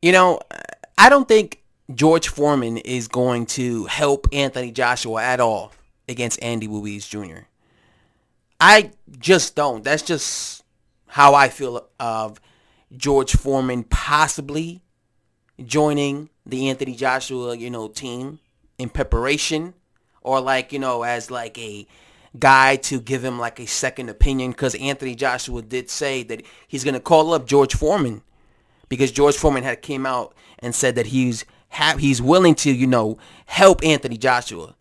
You know, I don't think George Foreman is going to help Anthony Joshua at all against Andy Ruiz Jr. I just don't. That's just how I feel of George Foreman possibly joining the Anthony Joshua, team in preparation, or like, as like a guy to give him like a second opinion, because Anthony Joshua did say that he's going to call up George Foreman, because George Foreman had came out and said that he's willing to, help Anthony Joshua.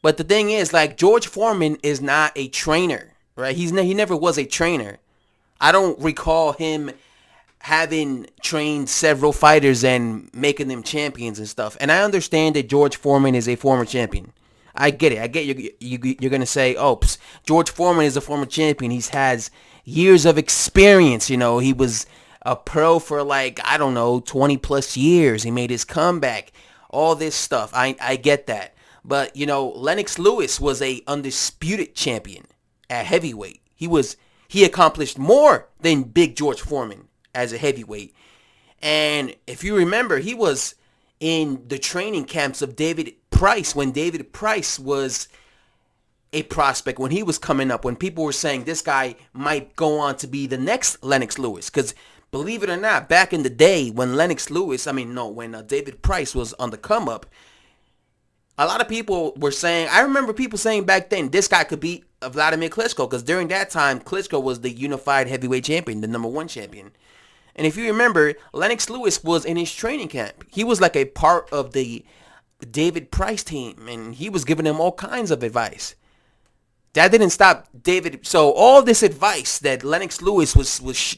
But the thing is, like, George Foreman is not a trainer, right? He never was a trainer. I don't recall him having trained several fighters and making them champions and stuff. And I understand that George Foreman is a former champion. I get it. I get you're going to say, oh, George Foreman is a former champion. He has years of experience. He was a pro for like, I don't know, 20 plus years. He made his comeback. All this stuff. I get that. But, Lennox Lewis was a undisputed champion at heavyweight. He accomplished more than Big George Foreman as a heavyweight. And if you remember, he was in the training camps of David Price when David Price was a prospect, when he was coming up, when people were saying this guy might go on to be the next Lennox Lewis. Because believe it or not, back in the day when when David Price was on the come up, a lot of people were saying, I remember people saying back then, this guy could beat Vladimir Klitschko, because during that time, Klitschko was the unified heavyweight champion, the number one champion. And if you remember, Lennox Lewis was in his training camp. He was like a part of the David Price team, and he was giving him all kinds of advice. That didn't stop David. So all this advice that Lennox Lewis was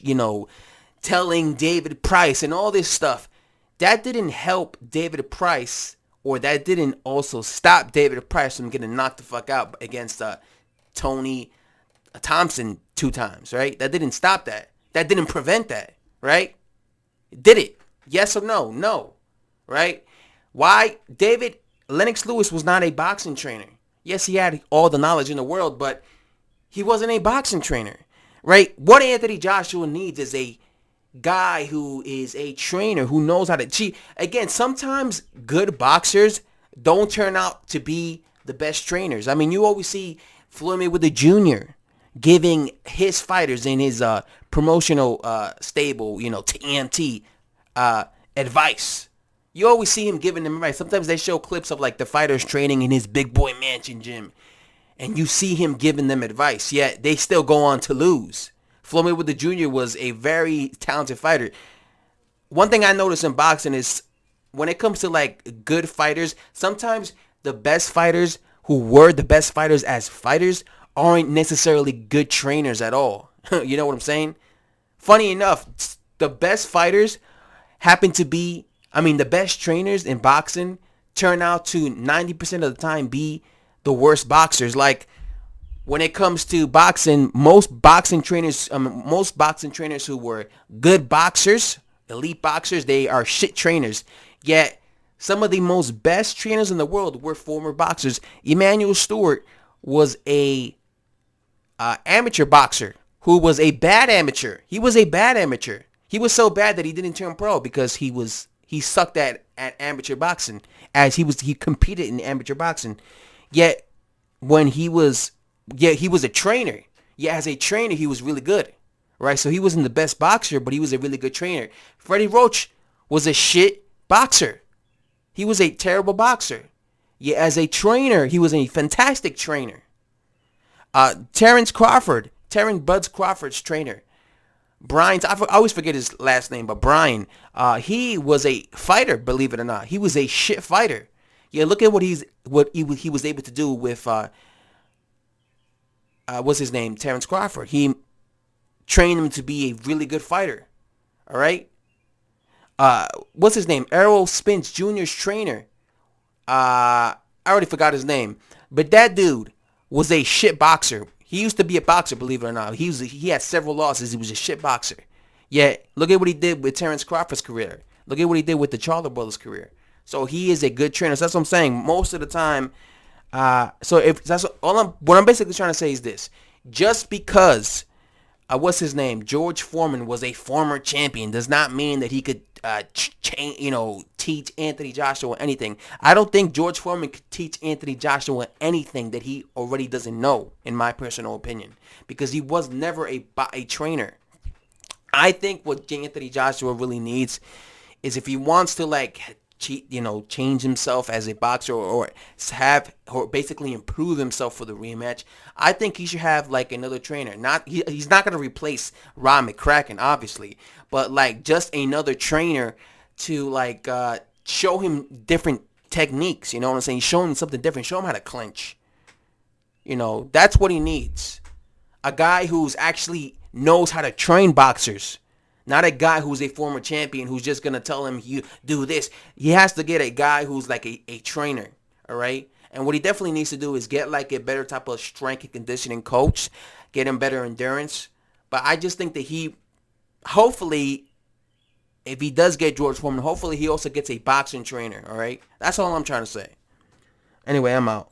telling David Price and all this stuff, that didn't help David Price, or that didn't also stop David Price from getting knocked the fuck out against Tony Thompson 2 times, right? That didn't stop that. That didn't prevent that, right? Did it? Yes or no? No, right? Why? Lennox Lewis was not a boxing trainer. Yes, he had all the knowledge in the world, but he wasn't a boxing trainer, right? What Anthony Joshua needs is a guy who is a trainer who knows how to cheat. Again, sometimes good boxers don't turn out to be the best trainers. I mean, you always see Floyd Mayweather Jr. giving his fighters in his promotional stable, TNT, advice. You always see him giving them advice. Sometimes they show clips of like the fighters training in his big boy mansion gym, and you see him giving them advice, yet they still go on to lose. Floyd Mayweather Jr. was a very talented fighter. One thing I notice in boxing is when it comes to like good fighters, sometimes the best fighters who were the best fighters as fighters aren't necessarily good trainers at all. You know what I'm saying? Funny enough, the best fighters happen to be, the best trainers in boxing turn out to 90% of the time be the worst boxers. Like, when it comes to boxing, most boxing trainers who were good boxers, elite boxers, they are shit trainers. Yet some of the most best trainers in the world were former boxers. Emmanuel Stewart was a amateur boxer who was a bad amateur. He was a bad amateur. He was so bad that he didn't turn pro because he sucked at amateur boxing, as he competed in amateur boxing. Yet when he was a trainer. Yeah, as a trainer, he was really good, right? So he wasn't the best boxer, but he was a really good trainer. Freddie Roach was a shit boxer. He was a terrible boxer. Yeah, as a trainer, he was a fantastic trainer. Terrence Buds Crawford's trainer. I always forget his last name, but Brian, he was a fighter, believe it or not. He was a shit fighter. Yeah, look at what he was able to do with what's his name? Terrence Crawford. He trained him to be a really good fighter. All right. What's his name? Errol Spence Jr.'s trainer. I already forgot his name, but that dude was a shit boxer. He used to be a boxer, believe it or not. He had several losses. He was a shit boxer. Yet look at what he did with Terrence Crawford's career. Look at what he did with the Charlo brothers' career. So he is a good trainer. So that's what I'm saying. Most of the time. What I'm basically trying to say is this: just because what's his name, George Foreman was a former champion, does not mean that he could teach Anthony Joshua anything. I don't think George Foreman could teach Anthony Joshua anything that he already doesn't know, in my personal opinion, because he was never a trainer. I think what Anthony Joshua really needs is, if he wants to change himself as a boxer, or basically improve himself for the rematch, I think he should have like another trainer. He's not gonna replace Ron McCracken, obviously, but like just another trainer to show him different techniques. You know what I'm saying? Show him something different. Show him how to clinch. That's what he needs. A guy who's actually knows how to train boxers. Not a guy who's a former champion who's just going to tell him, you do this. He has to get a guy who's like a trainer, all right? And what he definitely needs to do is get like a better type of strength and conditioning coach, get him better endurance. But I just think that hopefully, if he does get George Foreman, hopefully he also gets a boxing trainer, all right? That's all I'm trying to say. Anyway, I'm out.